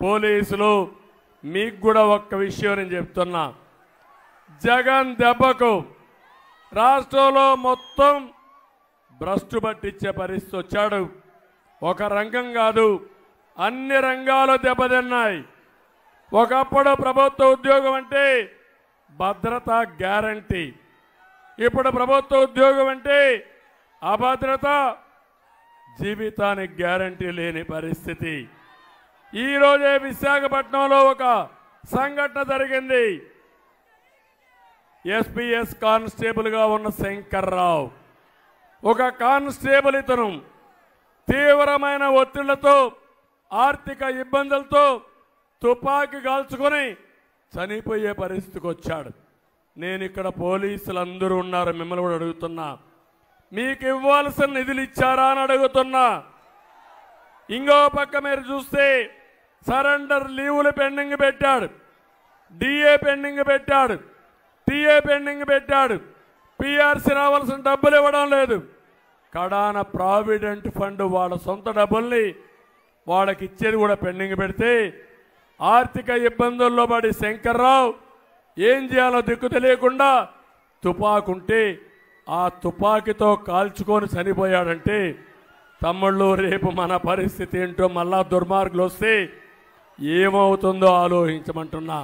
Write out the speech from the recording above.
పోలీసులు మీకు కూడా ఒక్క విషయం నేను చెప్తున్నా. జగన్ దెబ్బకు రాష్ట్రంలో మొత్తం భ్రష్టు పట్టించే పరిస్థితి వచ్చాడు. ఒక రంగం కాదు, అన్ని రంగాలు దెబ్బతిన్నాయి. ఒకప్పుడు ప్రభుత్వ ఉద్యోగం అంటే భద్రత గ్యారంటీ, ఇప్పుడు ప్రభుత్వ ఉద్యోగం అంటే అభద్రత, జీవితానికి గ్యారంటీ లేని పరిస్థితి. ఈరోజే విశాఖపట్నంలో ఒక సంఘటన జరిగింది. ఎస్పీఎస్ కానిస్టేబుల్గా ఉన్న శంకర్రావు, ఒక కానిస్టేబుల్, ఇతను తీవ్రమైన ఒత్తిళ్లతో ఆర్థిక ఇబ్బందులతో తుపాకీ కాల్చుకొని చనిపోయే పరిస్థితికి వచ్చాడు. నేను ఇక్కడ పోలీసులందరూ ఉన్నారు, మిమ్మల్ని కూడా అడుగుతున్నా, మీకు ఇవ్వాల్సిన నిధులు ఇచ్చారా అని అడుగుతున్నా. ఇంకో పక్క మీరు చూస్తే సరెండర్ లీవులు పెండింగ్ పెట్టాడు, డిఏ పెండింగ్ పెట్టాడు, టీఏ పెండింగ్ పెట్టాడు, పిఆర్సీ రావాల్సిన డబ్బులు ఇవ్వడం లేదు. కడాన ప్రావిడెంట్ ఫండ్ వాళ్ళ సొంత డబ్బుల్ని వాళ్ళకి ఇచ్చేది కూడా పెండింగ్ పెడితే ఆర్థిక ఇబ్బందుల్లో పడి శంకర్రావు ఏం చేయాలో దిక్కు తెలియకుండా తుపాకుంటే ఆ తుపాకీతో కాల్చుకొని చనిపోయాడంటే తమ్ముళ్ళు, రేపు మన పరిస్థితి ఏంటో మళ్ళా దుర్మార్గులు వస్తే ఏమవుతుందో ఆలోచించమంటున్నా.